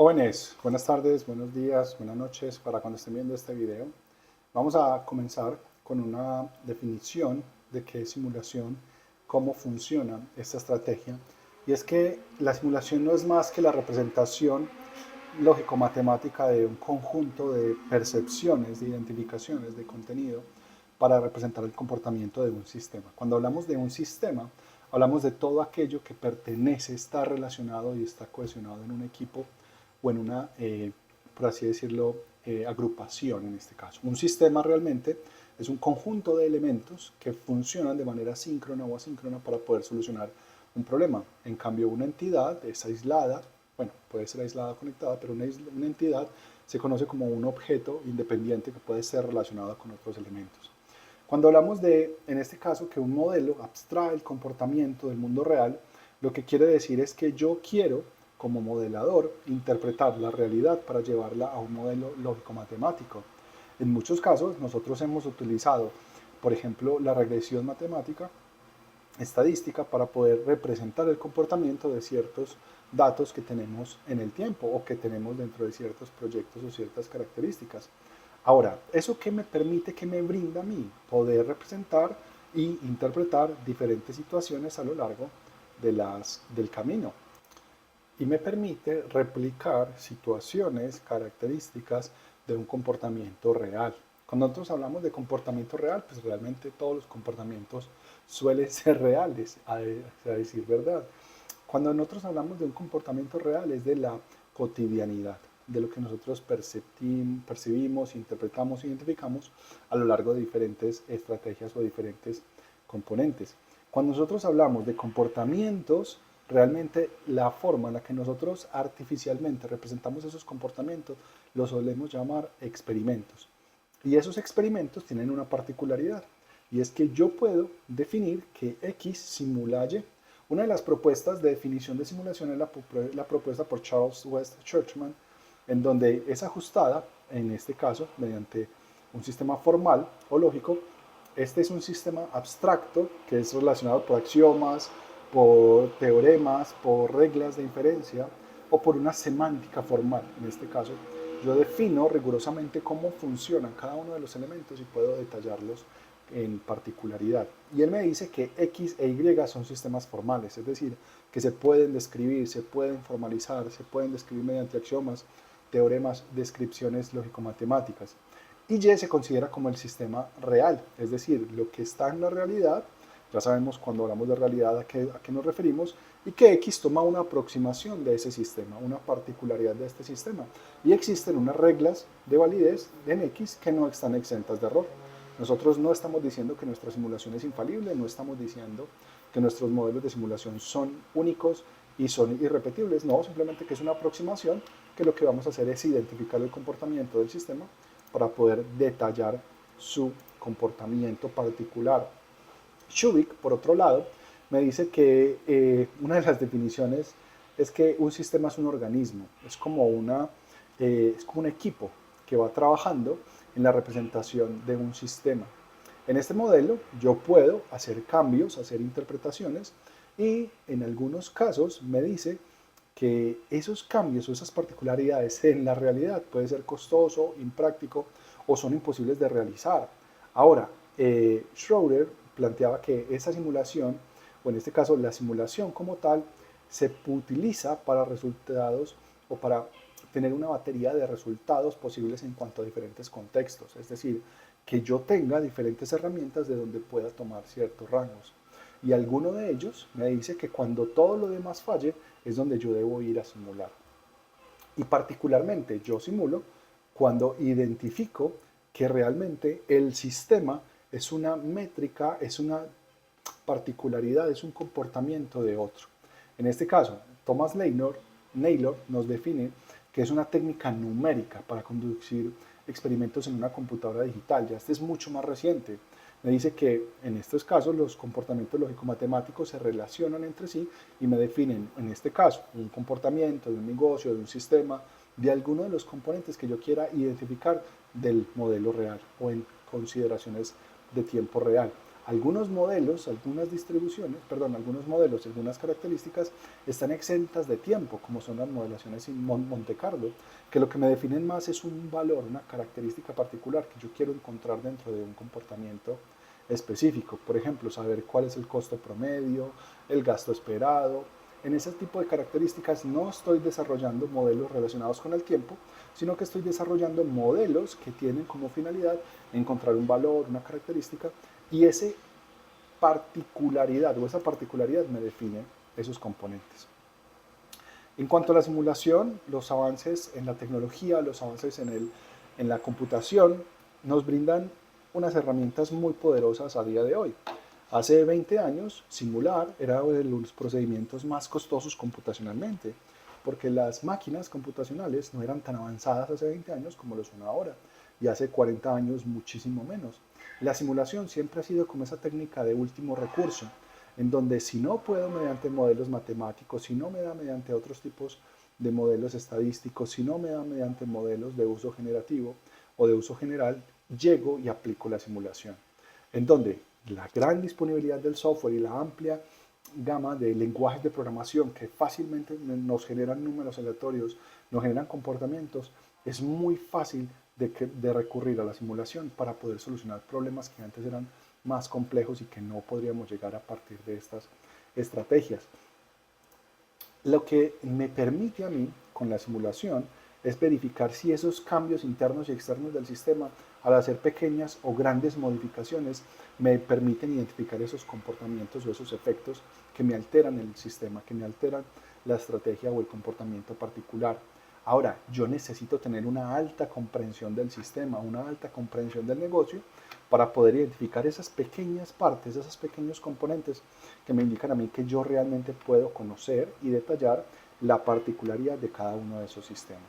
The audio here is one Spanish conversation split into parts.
Jóvenes, buenas tardes, buenos días, buenas noches para cuando estén viendo este video. Vamos a comenzar con una definición de qué es simulación, cómo funciona esta estrategia. Y es que la simulación no es más que la representación lógico-matemática de un conjunto de percepciones, de identificaciones de contenido para representar el comportamiento de un sistema. Cuando hablamos de un sistema, hablamos de todo aquello que pertenece, está relacionado y está cohesionado en un equipo o en una, por así decirlo, agrupación en este caso. Un sistema realmente es un conjunto de elementos que funcionan de manera síncrona o asíncrona para poder solucionar un problema. En cambio, una entidad es aislada, bueno, puede ser aislada o conectada, pero una entidad se conoce como un objeto independiente que puede ser relacionado con otros elementos. Cuando hablamos de, en este caso, que un modelo abstrae el comportamiento del mundo real, lo que quiere decir es que yo quiero, como modelador, interpretar la realidad para llevarla a un modelo lógico-matemático. En muchos casos, nosotros hemos utilizado, por ejemplo, la regresión matemática, estadística, para poder representar el comportamiento de ciertos datos que tenemos en el tiempo o que tenemos dentro de ciertos proyectos o ciertas características. Ahora, ¿eso qué me permite, qué me brinda a mí? Poder representar y interpretar diferentes situaciones a lo largo del camino. Y me permite replicar situaciones, características de un comportamiento real. Cuando nosotros hablamos de comportamiento real, pues realmente todos los comportamientos suelen ser reales, a decir verdad. Cuando nosotros hablamos de un comportamiento real es de la cotidianidad, de lo que nosotros percibimos, interpretamos, identificamos a lo largo de diferentes estrategias o diferentes componentes. Cuando nosotros hablamos de comportamientos, realmente la forma en la que nosotros artificialmente representamos esos comportamientos los solemos llamar experimentos. Y esos experimentos tienen una particularidad, y es que yo puedo definir que X simula Y. Una de las propuestas de definición de simulación es la propuesta por Charles West Churchman, en donde es ajustada, en este caso, mediante un sistema formal o lógico. Este es un sistema abstracto que es relacionado por axiomas, por teoremas, por reglas de inferencia o por una semántica formal. En este caso, yo defino rigurosamente cómo funcionan cada uno de los elementos y puedo detallarlos en particularidad. Y él me dice que X e Y son sistemas formales, es decir, que se pueden describir, se pueden formalizar, se pueden describir mediante axiomas, teoremas, descripciones lógico-matemáticas. Y Y se considera como el sistema real, es decir, lo que está en la realidad. Ya sabemos cuando hablamos de realidad a qué nos referimos, y que X toma una aproximación de ese sistema, una particularidad de este sistema. Y existen unas reglas de validez en X que no están exentas de error. Nosotros no estamos diciendo que nuestra simulación es infalible, no estamos diciendo que nuestros modelos de simulación son únicos y son irrepetibles, no, simplemente que es una aproximación que lo que vamos a hacer es identificar el comportamiento del sistema para poder detallar su comportamiento particular. Shubik, por otro lado, me dice que una de las definiciones es que un sistema es un organismo, es como un equipo que va trabajando en la representación de un sistema. En este modelo yo puedo hacer cambios, hacer interpretaciones y en algunos casos me dice que esos cambios o esas particularidades en la realidad puede ser costoso, impráctico o son imposibles de realizar. Ahora, Schroeder planteaba que esa simulación, o en este caso la simulación como tal, se utiliza para resultados o para tener una batería de resultados posibles en cuanto a diferentes contextos. Es decir, que yo tenga diferentes herramientas de donde pueda tomar ciertos rangos. Y alguno de ellos me dice que cuando todo lo demás falle es donde yo debo ir a simular. Y particularmente yo simulo cuando identifico que realmente el sistema es una métrica, es una particularidad, es un comportamiento de otro. En este caso, Thomas Naylor nos define que es una técnica numérica para conducir experimentos en una computadora digital. Ya este es mucho más reciente. Me dice que en estos casos los comportamientos lógico-matemáticos se relacionan entre sí y me definen, en este caso, un comportamiento de un negocio, de un sistema, de alguno de los componentes que yo quiera identificar del modelo real o en consideraciones de tiempo real. Algunos modelos, algunas distribuciones, perdón, algunos modelos y algunas características están exentas de tiempo, como son las modelaciones en Monte Carlo, que lo que me definen más es un valor, una característica particular que yo quiero encontrar dentro de un comportamiento específico. Por ejemplo, saber cuál es el costo promedio, el gasto esperado. En ese tipo de características no estoy desarrollando modelos relacionados con el tiempo, sino que estoy desarrollando modelos que tienen como finalidad encontrar un valor, una característica, y esa particularidad me define esos componentes. En cuanto a la simulación, los avances en la tecnología, los avances en la computación nos brindan unas herramientas muy poderosas a día de hoy. Hace 20 años, simular era uno de los procedimientos más costosos computacionalmente, porque las máquinas computacionales no eran tan avanzadas hace 20 años como lo son ahora, y hace 40 años muchísimo menos. La simulación siempre ha sido como esa técnica de último recurso, en donde si no puedo mediante modelos matemáticos, si no me da mediante otros tipos de modelos estadísticos, si no me da mediante modelos de uso generativo o de uso general, llego y aplico la simulación, en donde la gran disponibilidad del software y la amplia gama de lenguajes de programación que fácilmente nos generan números aleatorios, nos generan comportamientos, es muy fácil de recurrir a la simulación para poder solucionar problemas que antes eran más complejos y que no podríamos llegar a partir de estas estrategias. Lo que me permite a mí con la simulación es verificar si esos cambios internos y externos del sistema, al hacer pequeñas o grandes modificaciones, me permiten identificar esos comportamientos o esos efectos que me alteran el sistema, que me alteran la estrategia o el comportamiento particular. Ahora, yo necesito tener una alta comprensión del sistema, una alta comprensión del negocio para poder identificar esas pequeñas partes, esos pequeños componentes que me indican a mí que yo realmente puedo conocer y detallar la particularidad de cada uno de esos sistemas.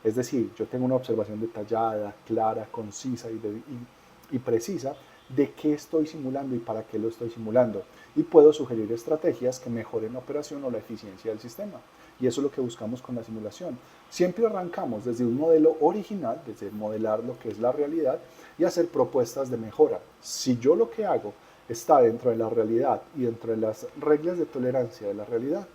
Es decir, yo tengo una observación detallada, clara, concisa y precisa de qué estoy simulando y para qué lo estoy simulando. Y puedo sugerir estrategias que mejoren la operación o la eficiencia del sistema. Y eso es lo que buscamos con la simulación. Siempre arrancamos desde un modelo original, desde modelar lo que es la realidad y hacer propuestas de mejora. Si yo lo que hago está dentro de la realidad y dentro de las reglas de tolerancia de la realidad,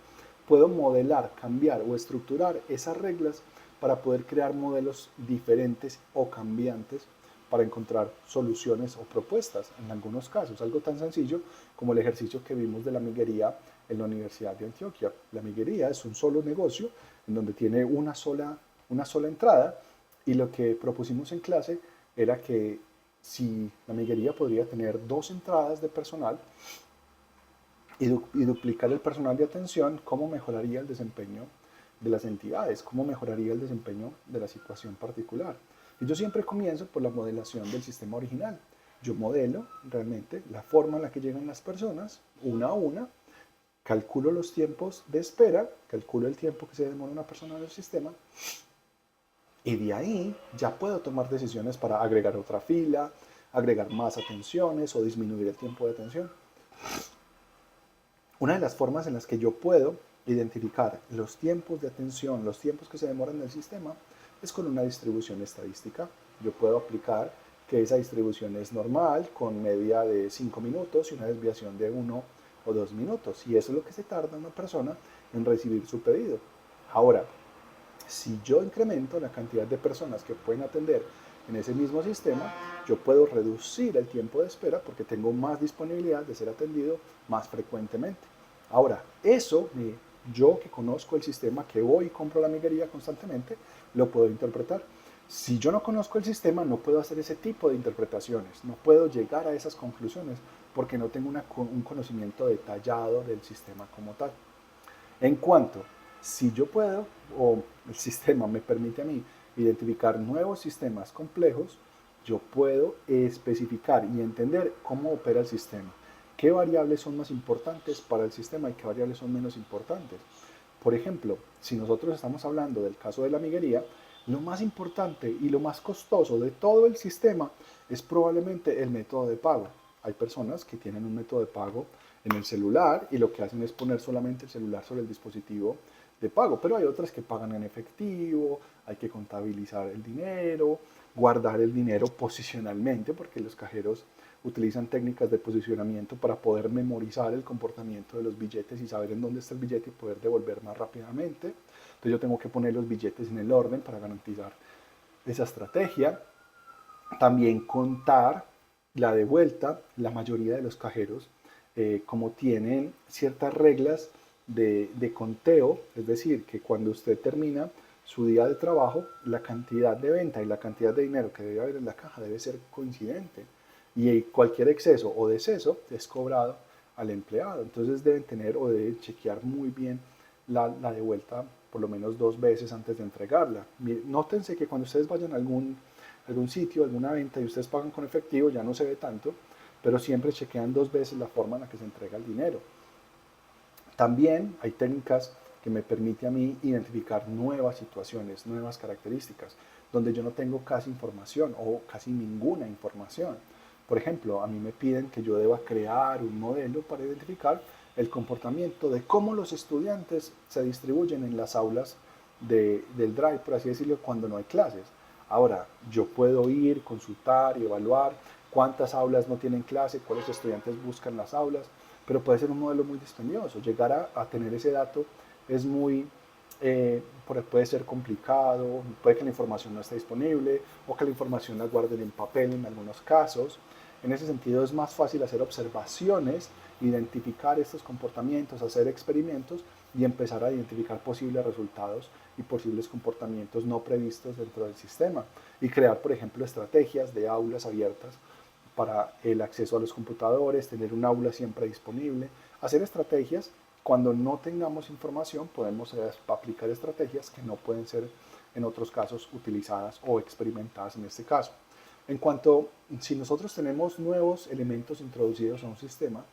puedo modelar, cambiar o estructurar esas reglas para poder crear modelos diferentes o cambiantes para encontrar soluciones o propuestas en algunos casos. Algo tan sencillo como el ejercicio que vimos de la amiguería en la Universidad de Antioquia. La amiguería es un solo negocio en donde tiene una sola entrada y lo que propusimos en clase era que si la amiguería podría tener 2 entradas de personal y duplicar el personal de atención, ¿cómo mejoraría el desempeño de las entidades? ¿Cómo mejoraría el desempeño de la situación particular? Y yo siempre comienzo por la modelación del sistema original. Yo modelo realmente la forma en la que llegan las personas, una a una, calculo los tiempos de espera, calculo el tiempo que se demora una persona en el sistema, y de ahí ya puedo tomar decisiones para agregar otra fila, agregar más atenciones o disminuir el tiempo de atención. Una de las formas en las que yo puedo identificar los tiempos de atención, los tiempos que se demoran en el sistema, es con una distribución estadística. Yo puedo aplicar que esa distribución es normal, con media de 5 minutos y una desviación de 1 o 2 minutos. Y eso es lo que se tarda una persona en recibir su pedido. Ahora, si yo incremento la cantidad de personas que pueden atender en ese mismo sistema, yo puedo reducir el tiempo de espera porque tengo más disponibilidad de ser atendido más frecuentemente. Ahora, yo que conozco el sistema, que voy y compro la amiguería constantemente, lo puedo interpretar. Si yo no conozco el sistema, no puedo hacer ese tipo de interpretaciones, no puedo llegar a esas conclusiones porque no tengo un conocimiento detallado del sistema como tal. En cuanto, si yo puedo, o el sistema me permite a mí identificar nuevos sistemas complejos, yo puedo especificar y entender cómo opera el sistema, qué variables son más importantes para el sistema y qué variables son menos importantes. Por ejemplo, si nosotros estamos hablando del caso de la amiguería, lo más importante y lo más costoso de todo el sistema es probablemente el método de pago. Hay personas que tienen un método de pago en el celular y lo que hacen es poner solamente el celular sobre el dispositivo de pago, pero hay otras que pagan en efectivo, hay que contabilizar el dinero, guardar el dinero posicionalmente, porque los cajeros utilizan técnicas de posicionamiento para poder memorizar el comportamiento de los billetes y saber en dónde está el billete y poder devolver más rápidamente. Entonces yo tengo que poner los billetes en el orden para garantizar esa estrategia. También contar la de vuelta, la mayoría de los cajeros, como tienen ciertas reglas de conteo, es decir, que cuando usted termina su día de trabajo, la cantidad de venta y la cantidad de dinero que debe haber en la caja debe ser coincidente. Y cualquier exceso o deceso es cobrado al empleado. Entonces deben tener o deben chequear muy bien la de vuelta por lo menos 2 veces antes de entregarla. Nótense que cuando ustedes vayan a algún sitio, alguna venta y ustedes pagan con efectivo, ya no se ve tanto, pero siempre chequean 2 veces la forma en la que se entrega el dinero. También hay técnicas que me permiten a mí identificar nuevas situaciones, nuevas características, donde yo no tengo casi información o casi ninguna información. Por ejemplo, a mí me piden que yo deba crear un modelo para identificar el comportamiento de cómo los estudiantes se distribuyen en las aulas del Drive, por así decirlo, cuando no hay clases. Ahora, yo puedo ir, consultar y evaluar cuántas aulas no tienen clase, cuáles estudiantes buscan las aulas, pero puede ser un modelo muy dispendioso. Llegar a tener ese dato es puede ser complicado, puede que la información no esté disponible o que la información la guarden en papel en algunos casos. En ese sentido es más fácil hacer observaciones, identificar estos comportamientos, hacer experimentos y empezar a identificar posibles resultados y posibles comportamientos no previstos dentro del sistema y crear, por ejemplo, estrategias de aulas abiertas para el acceso a los computadores, tener un aula siempre disponible, hacer estrategias. Cuando no tengamos información podemos aplicar estrategias que no pueden ser en otros casos utilizadas o experimentadas en este caso. En cuanto, si nosotros tenemos nuevos elementos introducidos a un sistema,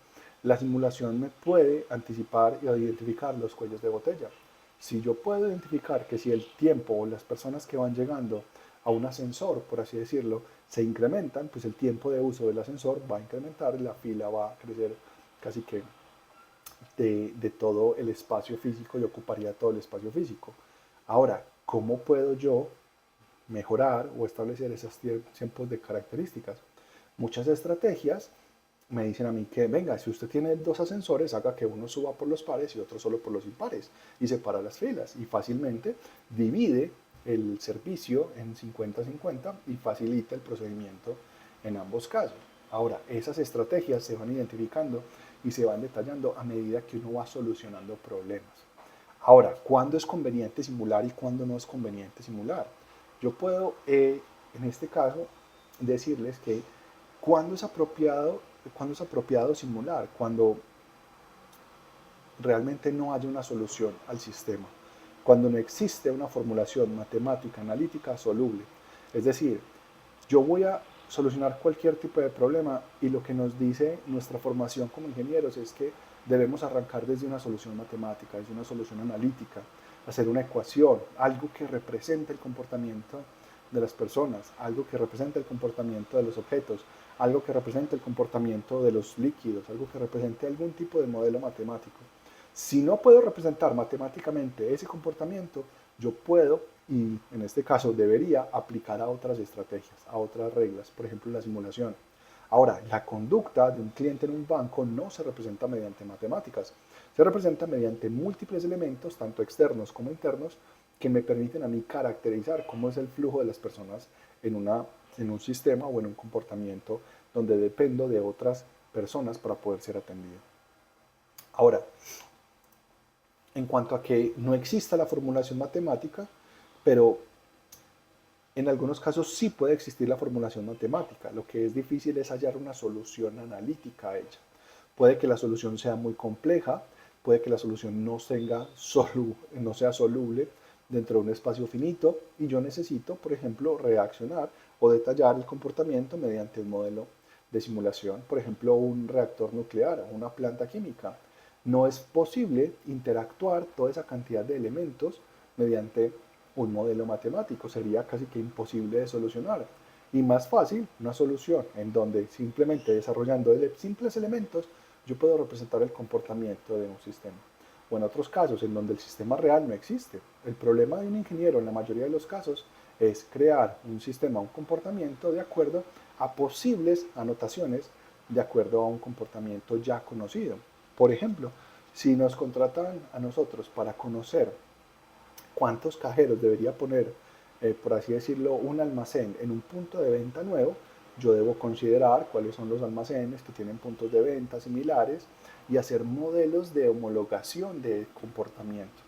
la simulación me puede anticipar y identificar los cuellos de botella. Si yo puedo identificar que si el tiempo o las personas que van llegando a un ascensor, por así decirlo, se incrementan, pues el tiempo de uso del ascensor va a incrementar y la fila va a crecer casi que de todo el espacio físico y ocuparía todo el espacio físico. Ahora, ¿cómo puedo yo mejorar o establecer esos tiempos de características? Muchas estrategias me dicen a mí que, venga, si usted tiene 2 ascensores, haga que uno suba por los pares y otro solo por los impares y separa las filas y fácilmente divide el servicio en 50-50 y facilita el procedimiento en ambos casos. Ahora, esas estrategias se van identificando y se van detallando a medida que uno va solucionando problemas. Ahora, ¿cuándo es conveniente simular y cuándo no es conveniente simular? Yo puedo, en este caso, decirles que cuándo es apropiado simular, cuando realmente no haya una solución al sistema, cuando no existe una formulación matemática, analítica soluble. Es decir, yo voy a solucionar cualquier tipo de problema y lo que nos dice nuestra formación como ingenieros es que debemos arrancar desde una solución matemática, desde una solución analítica, hacer una ecuación, algo que represente el comportamiento de las personas, algo que represente el comportamiento de los objetos, algo que represente el comportamiento de los líquidos, algo que represente algún tipo de modelo matemático. Si no puedo representar matemáticamente ese comportamiento, yo puedo, y en este caso debería, aplicar a otras estrategias, a otras reglas, por ejemplo la simulación. Ahora, la conducta de un cliente en un banco no se representa mediante matemáticas, se representa mediante múltiples elementos, tanto externos como internos, que me permiten a mí caracterizar cómo es el flujo de las personas en un sistema o en un comportamiento donde dependo de otras personas para poder ser atendido. Ahora, en cuanto a que no exista la formulación matemática, pero en algunos casos sí puede existir la formulación matemática. Lo que es difícil es hallar una solución analítica a ella. Puede que la solución sea muy compleja, puede que la solución no sea soluble dentro de un espacio finito y yo necesito, por ejemplo, reaccionar o detallar el comportamiento mediante un modelo de simulación, por ejemplo, un reactor nuclear o una planta química. No es posible interactuar toda esa cantidad de elementos mediante un modelo matemático, sería casi que imposible de solucionar. Y más fácil, una solución en donde simplemente desarrollando simples elementos yo puedo representar el comportamiento de un sistema. O en otros casos en donde el sistema real no existe. El problema de un ingeniero en la mayoría de los casos es crear un sistema, un comportamiento de acuerdo a posibles anotaciones de acuerdo a un comportamiento ya conocido. Por ejemplo, si nos contratan a nosotros para conocer cuántos cajeros debería poner, por así decirlo, un almacén en un punto de venta nuevo, yo debo considerar cuáles son los almacenes que tienen puntos de venta similares y hacer modelos de homologación de comportamiento.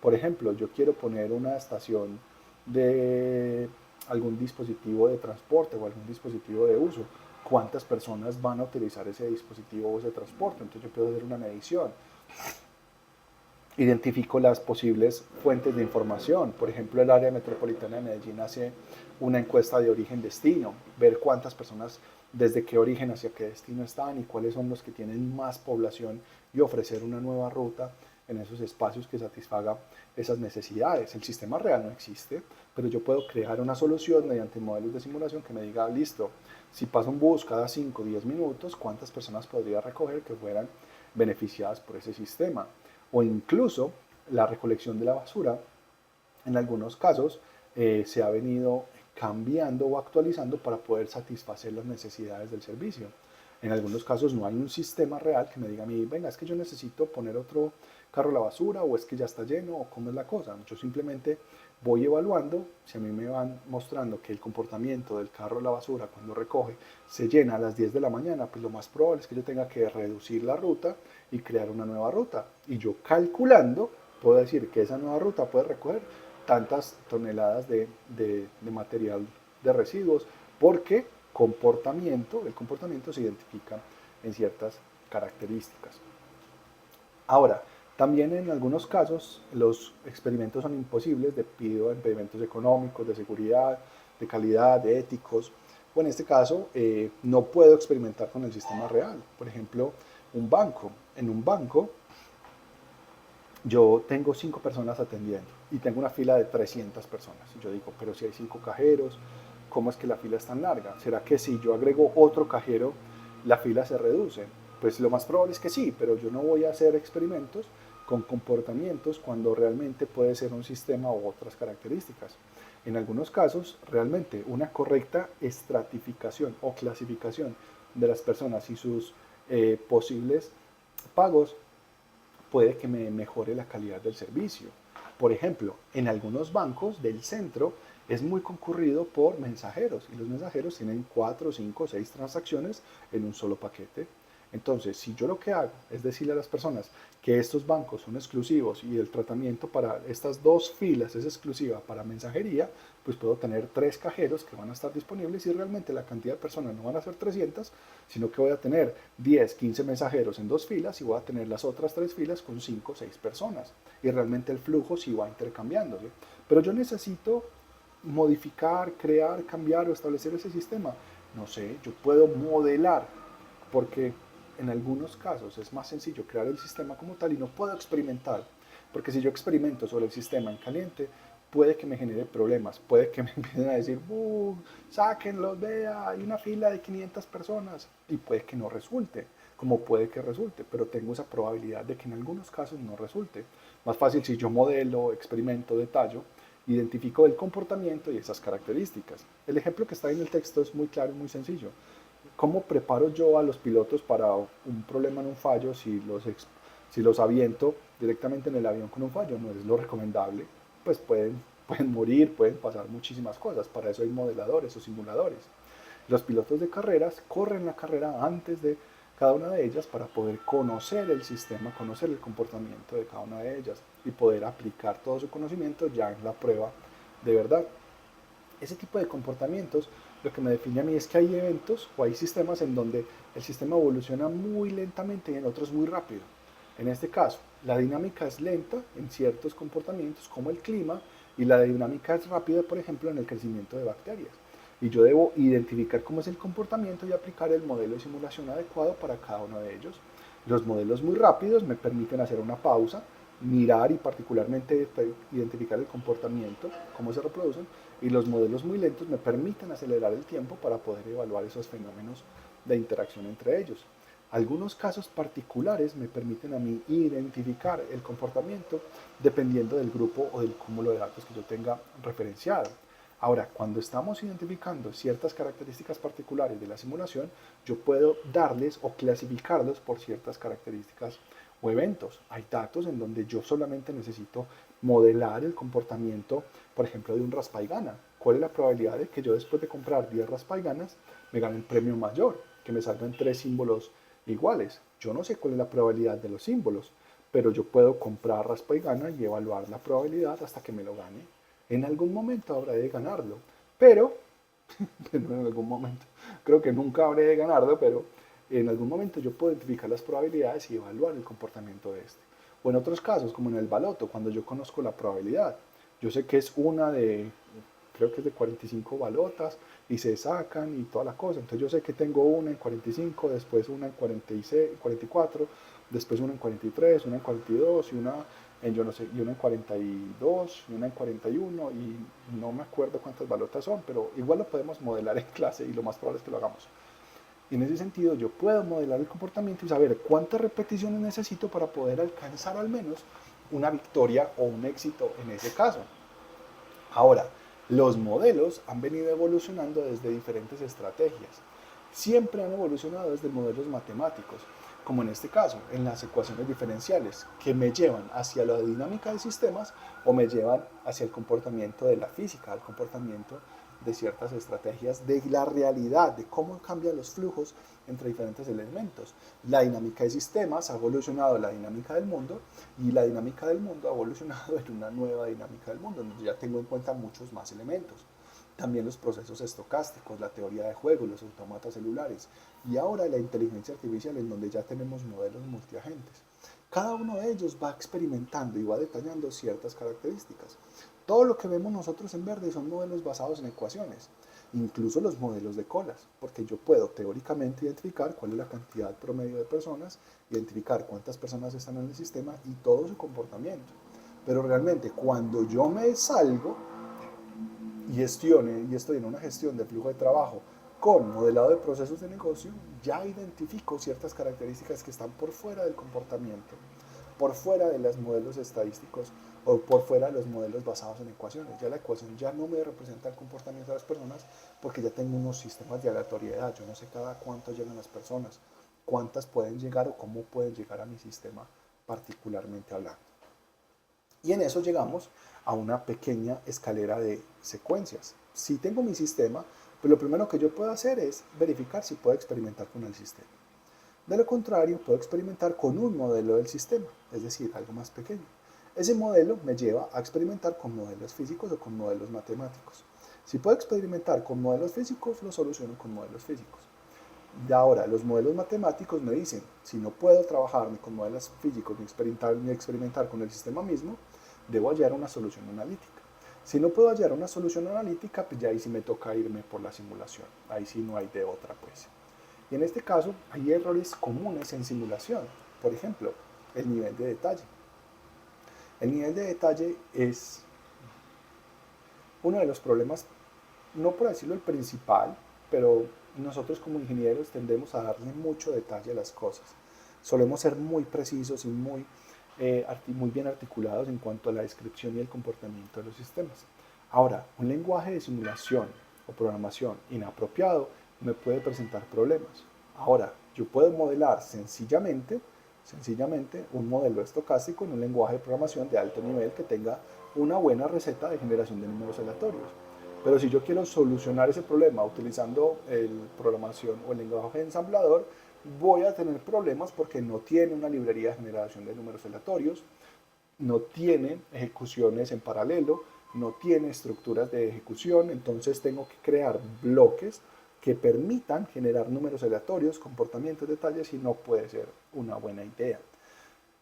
Por ejemplo, yo quiero poner una estación de algún dispositivo de transporte o algún dispositivo de uso. ¿Cuántas personas van a utilizar ese dispositivo o ese transporte? Entonces yo puedo hacer una medición. Identifico las posibles fuentes de información. Por ejemplo, el área metropolitana de Medellín hace una encuesta de origen-destino, ver cuántas personas desde qué origen hacia qué destino están y cuáles son los que tienen más población y ofrecer una nueva ruta en esos espacios que satisfaga esas necesidades. El sistema real no existe, pero yo puedo crear una solución mediante modelos de simulación que me diga, listo, si pasa un bus cada 5 o 10 minutos, ¿cuántas personas podría recoger que fueran beneficiadas por ese sistema? O incluso la recolección de la basura, en algunos casos, se ha venido cambiando o actualizando para poder satisfacer las necesidades del servicio. En algunos casos no hay un sistema real que me diga a mí, venga, es que yo necesito poner otro carro a la basura o es que ya está lleno o cómo es la cosa. Yo simplemente voy evaluando, si a mí me van mostrando que el comportamiento del carro a la basura cuando recoge se llena a las 10 de la mañana, pues lo más probable es que yo tenga que reducir la ruta y crear una nueva ruta. Y yo calculando puedo decir que esa nueva ruta puede recoger tantas toneladas de material de residuos porque el comportamiento se identifica en ciertas características. Ahora, también en algunos casos los experimentos son imposibles debido a impedimentos económicos, de seguridad, de calidad, de éticos. O en este caso, no puedo experimentar con el sistema real. Por ejemplo, un banco. En un banco yo tengo 5 personas atendiendo y tengo una fila de 300 personas. Y yo digo, pero si hay 5 cajeros, ¿cómo es que la fila es tan larga? ¿Será que si yo agrego otro cajero, la fila se reduce? Pues lo más probable es que sí, pero yo no voy a hacer experimentos con comportamientos cuando realmente puede ser un sistema u otras características. En algunos casos, realmente una correcta estratificación o clasificación de las personas y sus posibles pagos puede que me mejore la calidad del servicio. Por ejemplo, en algunos bancos del centro es muy concurrido por mensajeros y los mensajeros tienen 4, 5, 6 transacciones en un solo paquete. Entonces, si yo lo que hago es decirle a las personas que estos bancos son exclusivos y el tratamiento para estas dos filas es exclusiva para mensajería, pues puedo tener 3 cajeros que van a estar disponibles y realmente la cantidad de personas no van a ser 300, sino que voy a tener 10, 15 mensajeros en 2 filas y voy a tener las otras 3 filas con 5 o 6 personas. Y realmente el flujo sí va intercambiándose. Pero yo necesito modificar, crear, cambiar o establecer ese sistema. No sé, yo puedo modelar porque en algunos casos es más sencillo crear el sistema como tal y no puedo experimentar, porque si yo experimento sobre el sistema en caliente, puede que me genere problemas, puede que me empiecen a decir, sáquenlos, vea, hay una fila de 500 personas, y puede que no resulte, como puede que resulte, pero tengo esa probabilidad de que en algunos casos no resulte. Más fácil si yo modelo, experimento, detallo, identifico el comportamiento y esas características. El ejemplo que está en el texto es muy claro y muy sencillo. ¿Cómo preparo yo a los pilotos para un problema en un fallo si los aviento directamente en el avión con un fallo? No es lo recomendable, pues pueden morir, pueden pasar muchísimas cosas, para eso hay modeladores o simuladores. Los pilotos de carreras corren la carrera antes de cada una de ellas para poder conocer el sistema, conocer el comportamiento de cada una de ellas y poder aplicar todo su conocimiento ya en la prueba de verdad. Ese tipo de comportamientos lo que me define a mí es que hay eventos o hay sistemas en donde el sistema evoluciona muy lentamente y en otros muy rápido. En este caso, la dinámica es lenta en ciertos comportamientos como el clima y la dinámica es rápida, por ejemplo, en el crecimiento de bacterias. Y yo debo identificar cómo es el comportamiento y aplicar el modelo de simulación adecuado para cada uno de ellos. Los modelos muy rápidos me permiten hacer una pausa, mirar y particularmente identificar el comportamiento, cómo se reproducen, y los modelos muy lentos me permiten acelerar el tiempo para poder evaluar esos fenómenos de interacción entre ellos. Algunos casos particulares me permiten a mí identificar el comportamiento dependiendo del grupo o del cúmulo de datos que yo tenga referenciado. Ahora, cuando estamos identificando ciertas características particulares de la simulación, yo puedo darles o clasificarlos por ciertas características o eventos. Hay datos en donde yo solamente necesito modelar el comportamiento, por ejemplo, de un raspa y gana. ¿Cuál es la probabilidad de que yo después de comprar 10 raspa y ganas me gane un premio mayor, que me salgan 3 símbolos iguales? Yo no sé cuál es la probabilidad de los símbolos, pero yo puedo comprar raspa y gana y evaluar la probabilidad hasta que me lo gane. En algún momento habrá de ganarlo, pero, pero en algún momento, creo que nunca habré de ganarlo, pero en algún momento yo puedo identificar las probabilidades y evaluar el comportamiento de este. O en otros casos, como en el baloto, cuando yo conozco la probabilidad, yo sé que es una de, creo que es de 45 balotas y se sacan y toda la cosa. Entonces yo sé que tengo una en 45, después una en 46, 44, después una en 43, una en 42 y una en yo no sé, y una en 42 y una en 41 y no me acuerdo cuántas balotas son, pero igual lo podemos modelar en clase y lo más probable es que lo hagamos. Y en ese sentido yo puedo modelar el comportamiento y saber cuántas repeticiones necesito para poder alcanzar al menos una victoria o un éxito en ese caso. Ahora, los modelos han venido evolucionando desde diferentes estrategias. Siempre han evolucionado desde modelos matemáticos, como en este caso, en las ecuaciones diferenciales, que me llevan hacia la dinámica de sistemas o me llevan hacia el comportamiento de la física, al comportamiento de ciertas estrategias, de la realidad, de cómo cambian los flujos entre diferentes elementos. La dinámica de sistemas ha evolucionado la dinámica del mundo y la dinámica del mundo ha evolucionado en una nueva dinámica del mundo, donde ya tengo en cuenta muchos más elementos. También los procesos estocásticos, la teoría de juegos, los autómatas celulares y ahora la inteligencia artificial en donde ya tenemos modelos multiagentes. Cada uno de ellos va experimentando y va detallando ciertas características. Todo lo que vemos nosotros en verde son modelos basados en ecuaciones, incluso los modelos de colas, porque yo puedo teóricamente identificar cuál es la cantidad promedio de personas, identificar cuántas personas están en el sistema y todo su comportamiento. Pero realmente cuando yo me salgo y gestione y estoy en una gestión de flujo de trabajo con modelado de procesos de negocio, ya identifico ciertas características que están por fuera del comportamiento, por fuera de los modelos estadísticos o por fuera de los modelos basados en ecuaciones. Ya la ecuación ya no me representa el comportamiento de las personas porque ya tengo unos sistemas de aleatoriedad. Yo no sé cada cuánto llegan las personas, cuántas pueden llegar o cómo pueden llegar a mi sistema particularmente hablando. Y en eso llegamos a una pequeña escalera de secuencias. Si tengo mi sistema, pues lo primero que yo puedo hacer es verificar si puedo experimentar con el sistema. De lo contrario, puedo experimentar con un modelo del sistema, es decir, algo más pequeño. Ese modelo me lleva a experimentar con modelos físicos o con modelos matemáticos. Si puedo experimentar con modelos físicos, lo soluciono con modelos físicos. Y ahora, los modelos matemáticos me dicen, si no puedo trabajar ni con modelos físicos ni experimentar con el sistema mismo, debo hallar una solución analítica. Si no puedo hallar una solución analítica, pues ya ahí sí me toca irme por la simulación. Ahí sí no hay de otra, pues. Y en este caso, hay errores comunes en simulación. Por ejemplo, el nivel de detalle. El nivel de detalle es uno de los problemas, no por decirlo el principal, pero nosotros como ingenieros tendemos a darle mucho detalle a las cosas. Solemos ser muy precisos y muy bien articulados en cuanto a la descripción y el comportamiento de los sistemas. Ahora, un lenguaje de simulación o programación inapropiado me puede presentar problemas. Ahora, yo puedo modelar sencillamente un modelo estocástico en un lenguaje de programación de alto nivel que tenga una buena receta de generación de números aleatorios. Pero si yo quiero solucionar ese problema utilizando el programación o el lenguaje ensamblador, voy a tener problemas porque no tiene una librería de generación de números aleatorios, no tiene ejecuciones en paralelo, no tiene estructuras de ejecución, entonces tengo que crear bloques que permitan generar números aleatorios, comportamientos, detalles y no puede ser una buena idea.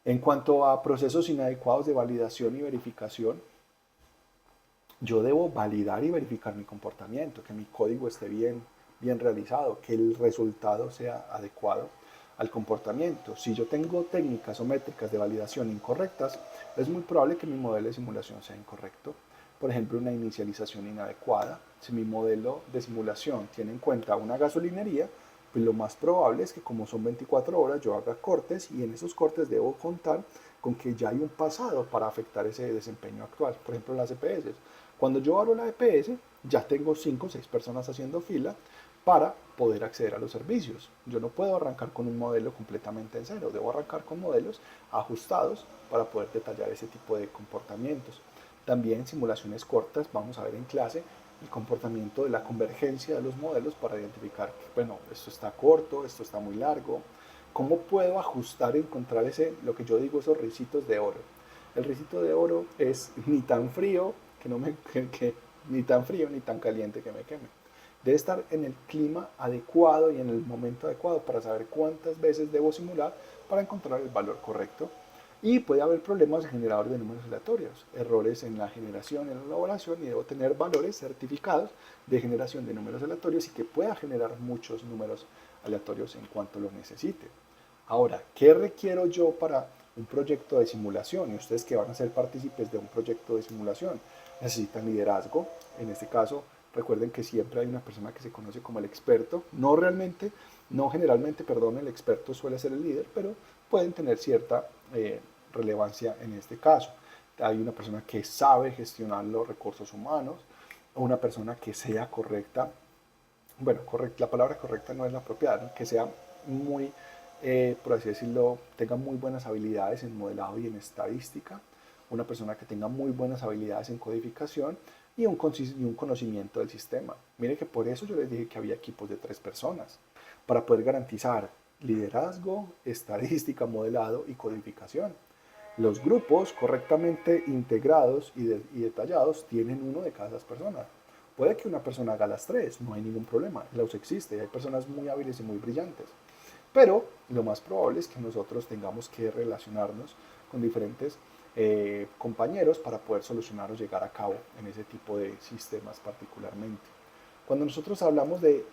En cuanto a procesos inadecuados de validación y verificación, yo debo validar y verificar mi comportamiento, que mi código esté bien realizado, que el resultado sea adecuado al comportamiento. Si yo tengo técnicas o métricas de validación incorrectas, es muy probable que mi modelo de simulación sea incorrecto. Por ejemplo, una inicialización inadecuada. Si mi modelo de simulación tiene en cuenta una gasolinería, pues lo más probable es que como son 24 horas yo haga cortes y en esos cortes debo contar con que ya hay un pasado para afectar ese desempeño actual. Por ejemplo, las EPS. Cuando yo abro la EPS, ya tengo 5 o 6 personas haciendo fila para poder acceder a los servicios. Yo no puedo arrancar con un modelo completamente en cero, debo arrancar con modelos ajustados para poder detallar ese tipo de comportamientos. También en simulaciones cortas vamos a ver en clase el comportamiento de la convergencia de los modelos para identificar, bueno, esto está corto, esto está muy largo. ¿Cómo puedo ajustar y encontrar lo que yo digo, esos ricitos de oro? El ricito de oro es ni tan frío que no me, ni tan frío ni tan caliente que me queme. Debe estar en el clima adecuado y en el momento adecuado para saber cuántas veces debo simular para encontrar el valor correcto. Y puede haber problemas de generador de números aleatorios, errores en la generación, en la elaboración, y debo tener valores certificados de generación de números aleatorios y que pueda generar muchos números aleatorios en cuanto lo necesite. Ahora, ¿qué requiero yo para un proyecto de simulación? Y ustedes que van a ser partícipes de un proyecto de simulación necesitan liderazgo. En este caso, recuerden que siempre hay una persona que se conoce como el experto. No generalmente, perdón, el experto suele ser el líder, pero pueden tener cierta relevancia en este caso. Hay una persona que sabe gestionar los recursos humanos, una persona que sea correcta, bueno, la palabra correcta no es la apropiada, ¿no? Que sea muy, por así decirlo, tenga muy buenas habilidades en modelado y en estadística, una persona que tenga muy buenas habilidades en codificación y un conocimiento del sistema. Mire que por eso yo les dije que había equipos de 3 personas, para poder garantizar liderazgo, estadística, modelado y codificación. Los grupos correctamente integrados y detallados tienen uno de cada persona. Puede que una persona haga las 3, no hay ningún problema, los existe, hay personas muy hábiles y muy brillantes. Pero lo más probable es que nosotros tengamos que relacionarnos con diferentes compañeros para poder solucionar o llegar a cabo en ese tipo de sistemas particularmente. Cuando nosotros hablamos de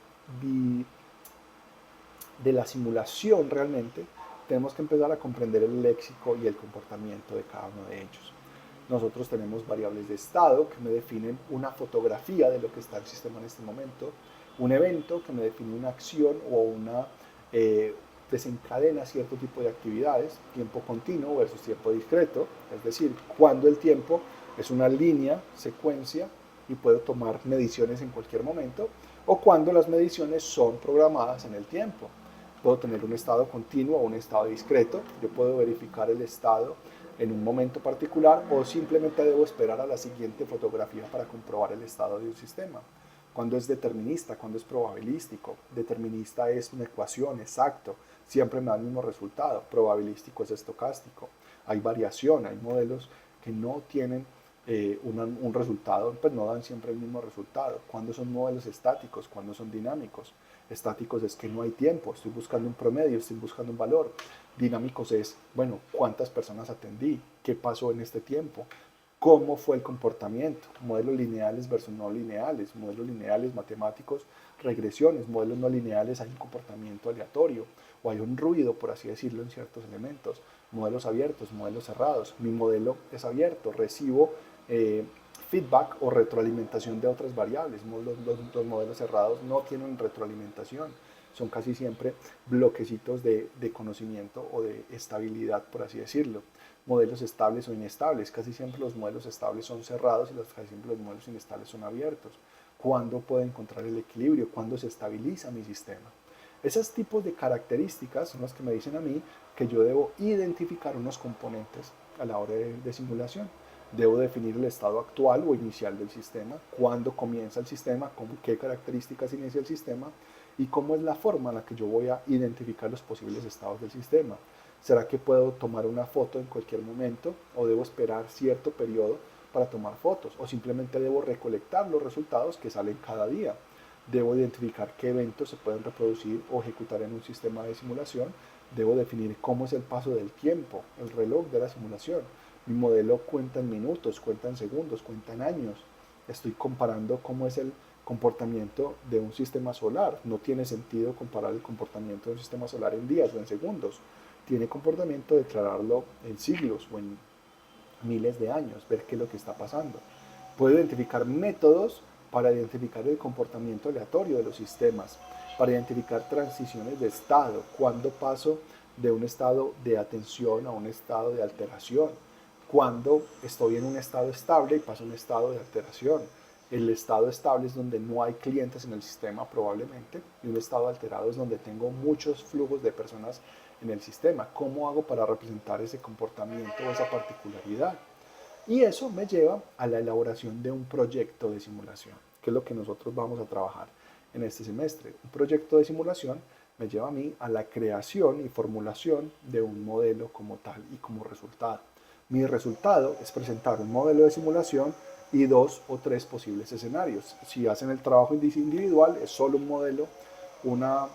la simulación realmente, tenemos que empezar a comprender el léxico y el comportamiento de cada uno de ellos. Nosotros tenemos variables de estado que me definen una fotografía de lo que está el sistema en este momento, un evento que me define una acción o una desencadena cierto tipo de actividades, tiempo continuo versus tiempo discreto, es decir, cuando el tiempo es una línea, secuencia, y puedo tomar mediciones en cualquier momento, o cuando las mediciones son programadas en el tiempo. Puedo tener un estado continuo o un estado discreto, yo puedo verificar el estado en un momento particular o simplemente debo esperar a la siguiente fotografía para comprobar el estado de un sistema. Cuando es determinista, cuando es probabilístico. Determinista es una ecuación, exacto, siempre me da el mismo resultado. Probabilístico es estocástico. Hay variación, hay modelos que no tienen un resultado, pues no dan siempre el mismo resultado. Cuando son modelos estáticos, cuando son dinámicos. Estáticos es que no hay tiempo, estoy buscando un promedio, estoy buscando un valor. Dinámicos es, bueno, ¿cuántas personas atendí? ¿Qué pasó en este tiempo? ¿Cómo fue el comportamiento? Modelos lineales versus no lineales, modelos lineales matemáticos, regresiones, modelos no lineales hay un comportamiento aleatorio o hay un ruido, por así decirlo, en ciertos elementos. Modelos abiertos, modelos cerrados. Mi modelo es abierto, recibo feedback o retroalimentación de otras variables. Los modelos cerrados no tienen retroalimentación, son casi siempre bloquecitos de conocimiento o de estabilidad, por así decirlo. Modelos estables o inestables, casi siempre los modelos estables son cerrados y casi siempre los modelos inestables son abiertos. ¿Cuándo puedo encontrar el equilibrio? ¿Cuándo se estabiliza mi sistema? Esos tipos de características son las que me dicen a mí que yo debo identificar unos componentes a la hora de simulación. Debo definir el estado actual o inicial del sistema, cuándo comienza el sistema, con qué características inicia el sistema y cómo es la forma en la que yo voy a identificar los posibles estados del sistema. ¿Será que puedo tomar una foto en cualquier momento o debo esperar cierto periodo para tomar fotos? O simplemente debo recolectar los resultados que salen cada día. Debo identificar qué eventos se pueden reproducir o ejecutar en un sistema de simulación. Debo definir cómo es el paso del tiempo, el reloj de la simulación. Mi modelo cuenta en minutos, cuenta en segundos, cuenta en años. Estoy comparando cómo es el comportamiento de un sistema solar. No tiene sentido comparar el comportamiento de un sistema solar en días o en segundos. Tiene comportamiento declararlo en siglos o en miles de años, ver qué es lo que está pasando. Puedo identificar métodos para identificar el comportamiento aleatorio de los sistemas, para identificar transiciones de estado, cuando paso de un estado de atención a un estado de alteración. Cuando estoy en un estado estable y paso a un estado de alteración. El estado estable es donde no hay clientes en el sistema probablemente, y un estado alterado es donde tengo muchos flujos de personas en el sistema. ¿Cómo hago para representar ese comportamiento o esa particularidad? Y eso me lleva a la elaboración de un proyecto de simulación, que es lo que nosotros vamos a trabajar en este semestre. Un proyecto de simulación me lleva a mí a la creación y formulación de un modelo como tal y como resultado. Mi resultado es presentar un modelo de simulación y 2 o 3 posibles escenarios. Si hacen el trabajo individual, es solo un modelo, una,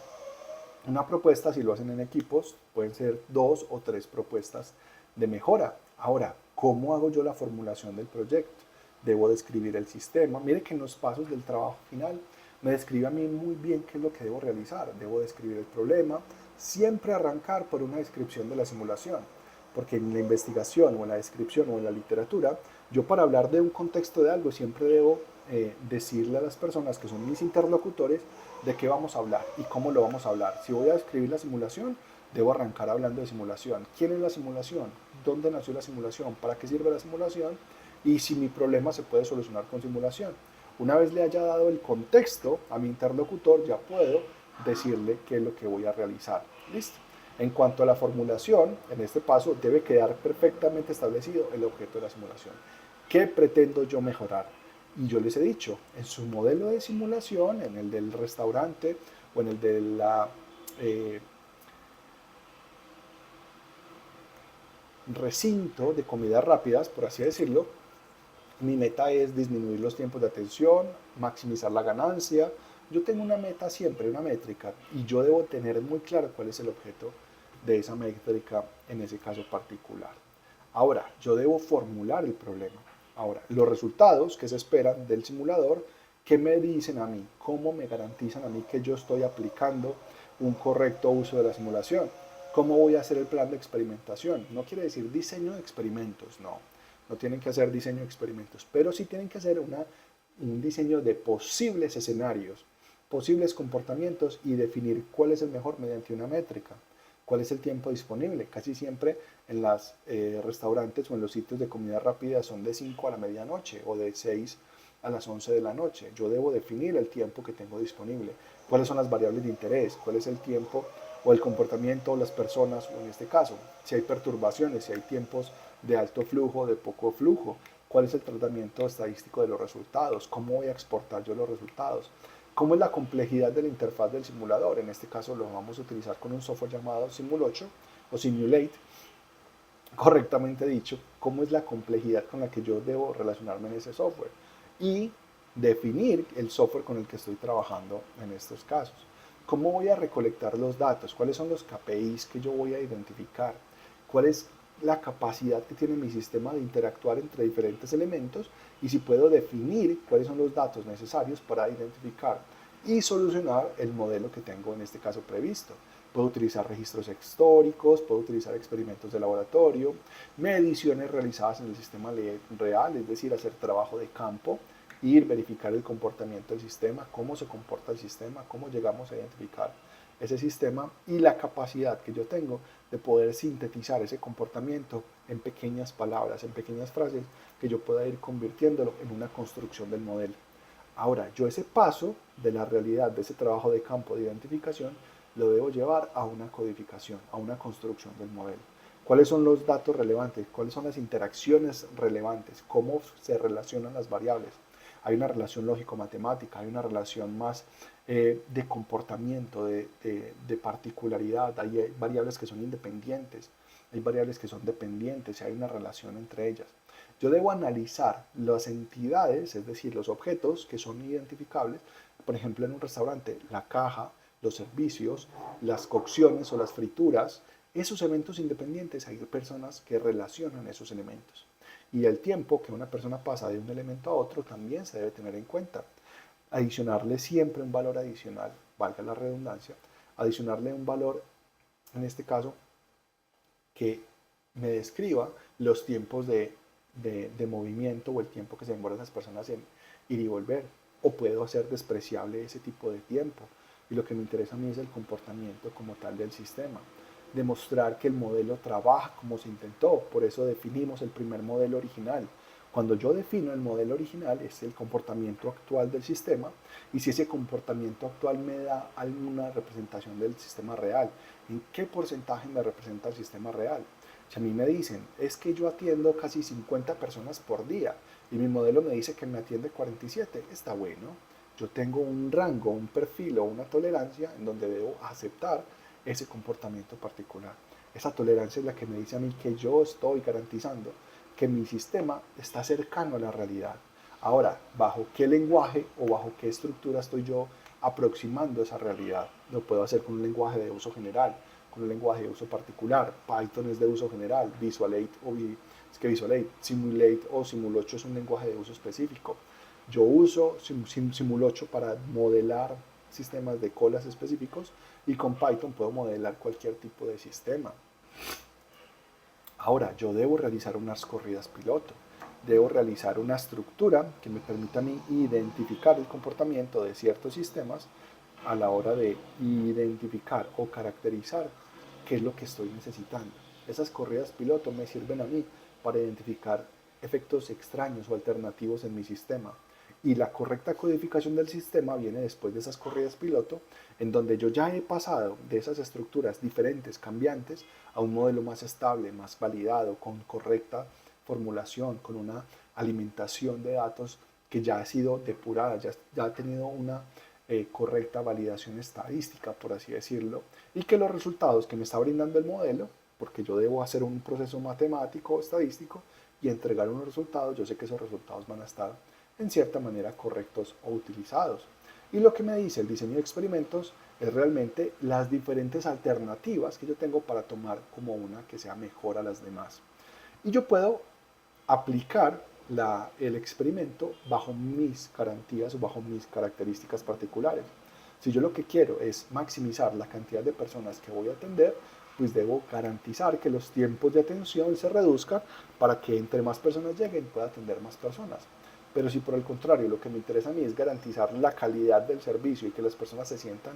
una propuesta. Si lo hacen en equipos, pueden ser 2 o 3 propuestas de mejora. Ahora, ¿cómo hago yo la formulación del proyecto? Debo describir el sistema. Mire que en los pasos del trabajo final me describe a mí muy bien qué es lo que debo realizar. Debo describir el problema, siempre arrancar por una descripción de la simulación, porque en la investigación o en la descripción o en la literatura, yo para hablar de un contexto de algo siempre debo decirle a las personas que son mis interlocutores de qué vamos a hablar y cómo lo vamos a hablar. Si voy a describir la simulación, debo arrancar hablando de simulación. ¿Quién es la simulación? ¿Dónde nació la simulación? ¿Para qué sirve la simulación? Y si mi problema se puede solucionar con simulación. Una vez le haya dado el contexto a mi interlocutor, ya puedo decirle qué es lo que voy a realizar. Listo. En cuanto a la formulación, en este paso debe quedar perfectamente establecido el objeto de la simulación. ¿Qué pretendo yo mejorar? Y yo les he dicho, en su modelo de simulación, en el del restaurante o en el de la recinto de comidas rápidas, por así decirlo, mi meta es disminuir los tiempos de atención, maximizar la ganancia. Yo tengo una meta siempre, una métrica, y yo debo tener muy claro cuál es el objeto de esa métrica en ese caso particular. Ahora, yo debo formular el problema. Ahora, los resultados que se esperan del simulador, ¿qué me dicen a mí? ¿Cómo me garantizan a mí que yo estoy aplicando un correcto uso de la simulación? ¿Cómo voy a hacer el plan de experimentación? No quiere decir diseño de experimentos, no. No tienen que hacer diseño de experimentos, pero sí tienen que hacer un diseño de posibles escenarios, posibles comportamientos y definir cuál es el mejor mediante una métrica. ¿Cuál es el tiempo disponible? Casi siempre en los restaurantes o en los sitios de comida rápida son de 5 a la medianoche o de 6 a las 11 de la noche. Yo debo definir el tiempo que tengo disponible. ¿Cuáles son las variables de interés? ¿Cuál es el tiempo o el comportamiento de las personas, o en este caso, si hay perturbaciones, si hay tiempos de alto flujo, de poco flujo? ¿Cuál es el tratamiento estadístico de los resultados? ¿Cómo voy a exportar yo los resultados? ¿Cómo es la complejidad de la interfaz del simulador? En este caso lo vamos a utilizar con un software llamado Simul8 o Simulate, correctamente dicho. ¿Cómo es la complejidad con la que yo debo relacionarme en ese software? Y definir el software con el que estoy trabajando en estos casos. ¿Cómo voy a recolectar los datos? ¿Cuáles son los KPIs que yo voy a identificar? ¿Cuál es la capacidad que tiene mi sistema de interactuar entre diferentes elementos? Y si puedo definir cuáles son los datos necesarios para identificar y solucionar el modelo que tengo en este caso previsto. Puedo utilizar registros históricos, puedo utilizar experimentos de laboratorio, mediciones realizadas en el sistema real, es decir, hacer trabajo de campo, ir, verificar el comportamiento del sistema, cómo se comporta el sistema, cómo llegamos a identificar ese sistema y la capacidad que yo tengo de poder sintetizar ese comportamiento en pequeñas palabras, en pequeñas frases que yo pueda ir convirtiéndolo en una construcción del modelo. Ahora, yo ese paso de la realidad, de ese trabajo de campo de identificación, lo debo llevar a una codificación, a una construcción del modelo. ¿Cuáles son los datos relevantes? ¿Cuáles son las interacciones relevantes? ¿Cómo se relacionan las variables? Hay una relación lógico-matemática, hay una relación más de comportamiento, de particularidad, hay variables que son independientes, hay variables que son dependientes y hay una relación entre ellas. Yo debo analizar las entidades, es decir, los objetos que son identificables, por ejemplo, en un restaurante, la caja, los servicios, las cocciones o las frituras, esos eventos independientes, hay personas que relacionan esos elementos. Y el tiempo que una persona pasa de un elemento a otro también se debe tener en cuenta. Adicionarle siempre un valor adicional, valga la redundancia, adicionarle un valor, en este caso, que me describa los tiempos de movimiento o el tiempo que se demoran las personas en ir y volver. O puedo hacer despreciable ese tipo de tiempo. Y lo que me interesa a mí es el comportamiento como tal del sistema. demostrar que el modelo trabaja como se intentó. Por eso definimos el primer modelo original. Cuando yo defino el modelo original es el comportamiento actual del sistema, y si ese comportamiento actual me da alguna representación del sistema real, ¿en qué porcentaje me representa el sistema real? Si a mí me dicen, es que yo atiendo casi 50 personas por día y mi modelo me dice que me atiende 47, está bueno. Yo tengo un rango, un perfil o una tolerancia en donde debo aceptar ese comportamiento particular. Esa tolerancia es la que me dice a mí que yo estoy garantizando que mi sistema está cercano a la realidad. Ahora, ¿bajo qué lenguaje o bajo qué estructura estoy yo aproximando esa realidad? Lo puedo hacer con un lenguaje de uso general, con un lenguaje de uso particular. Python es de uso general, Visual8, Simulate o Simul8 es un lenguaje de uso específico. Yo uso Simul8 para modelar sistemas de colas específicos, y con Python puedo modelar cualquier tipo de sistema. Ahora, yo debo realizar unas corridas piloto. Debo realizar una estructura que me permita a mí identificar el comportamiento de ciertos sistemas a la hora de identificar o caracterizar qué es lo que estoy necesitando. Esas corridas piloto me sirven a mí para identificar efectos extraños o alternativos en mi sistema. Y la correcta codificación del sistema viene después de esas corridas piloto, en donde yo ya he pasado de esas estructuras diferentes, cambiantes, a un modelo más estable, más validado, con correcta formulación, con una alimentación de datos que ya ha sido depurada, ya ha tenido una correcta validación estadística, por así decirlo, y que los resultados que me está brindando el modelo, porque yo debo hacer un proceso matemático, estadístico, y entregar unos resultados, yo sé que esos resultados van a estar en cierta manera correctos o utilizados. Y lo que me dice el diseño de experimentos es realmente las diferentes alternativas que yo tengo para tomar como una que sea mejor a las demás. Y yo puedo aplicar el experimento bajo mis garantías o bajo mis características particulares. Si yo lo que quiero es maximizar la cantidad de personas que voy a atender, pues debo garantizar que los tiempos de atención se reduzcan para que entre más personas lleguen pueda atender más personas. Pero si por el contrario lo que me interesa a mí es garantizar la calidad del servicio y que las personas se sientan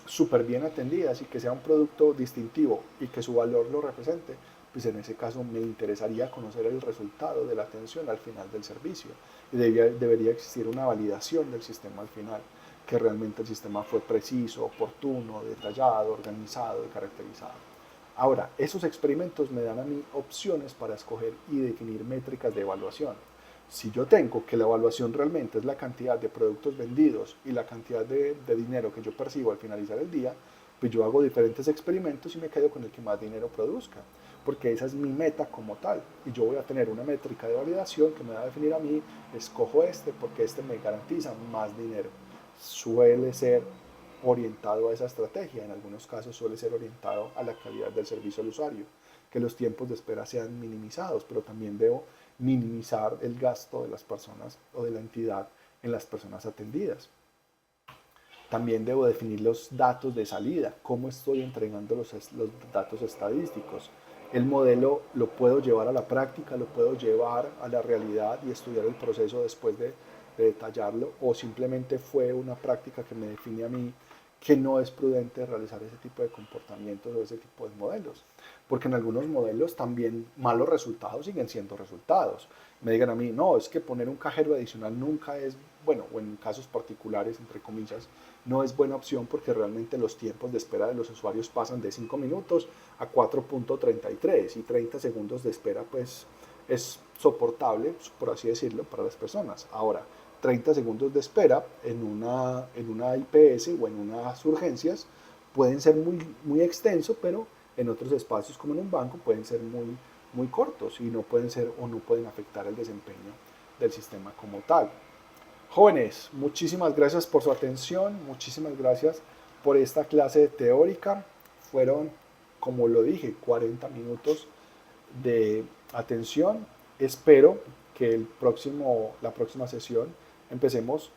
súper bien atendidas y que sea un producto distintivo y que su valor lo represente, pues en ese caso me interesaría conocer el resultado de la atención al final del servicio. Y debería existir una validación del sistema al final, que realmente el sistema fue preciso, oportuno, detallado, organizado y caracterizado. Ahora, esos experimentos me dan a mí opciones para escoger y definir métricas de evaluación. Si yo tengo que la evaluación realmente es la cantidad de productos vendidos y la cantidad de dinero que yo percibo al finalizar el día, pues yo hago diferentes experimentos y me quedo con el que más dinero produzca, porque esa es mi meta como tal. Y yo voy a tener una métrica de validación que me va a definir a mí, escojo este porque este me garantiza más dinero. Suele ser orientado a esa estrategia, en algunos casos suele ser orientado a la calidad del servicio al usuario, que los tiempos de espera sean minimizados, pero también debo minimizar el gasto de las personas o de la entidad en las personas atendidas. También debo definir los datos de salida, cómo estoy entregando los datos estadísticos. El modelo lo puedo llevar a la práctica, lo puedo llevar a la realidad y estudiar el proceso después de detallarlo, o simplemente fue una práctica que me define a mí que no es prudente realizar ese tipo de comportamientos o ese tipo de modelos. Porque en algunos modelos también malos resultados siguen siendo resultados. Me digan a mí, no, es que poner un cajero adicional nunca es, bueno, o en casos particulares, entre comillas, no es buena opción porque realmente los tiempos de espera de los usuarios pasan de 5 minutos a 4.33 y 30 segundos de espera pues es soportable, por así decirlo, para las personas. Ahora, 30 segundos de espera en una IPS o en unas urgencias pueden ser muy extensos, pero en otros espacios como en un banco pueden ser muy cortos y no pueden ser o no pueden afectar el desempeño del sistema como tal. Jóvenes, muchísimas gracias por su atención, muchísimas gracias por esta clase teórica. Fueron, como lo dije, 40 minutos de atención. Espero que la próxima sesión empecemos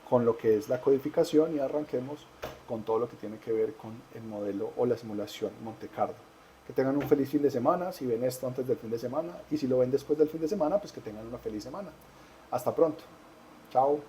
con lo que es la codificación y arranquemos con todo lo que tiene que ver con el modelo o la simulación Monte Carlo. Que tengan un feliz fin de semana, si ven esto antes del fin de semana, y si lo ven después del fin de semana, pues que tengan una feliz semana. Hasta pronto. Chao.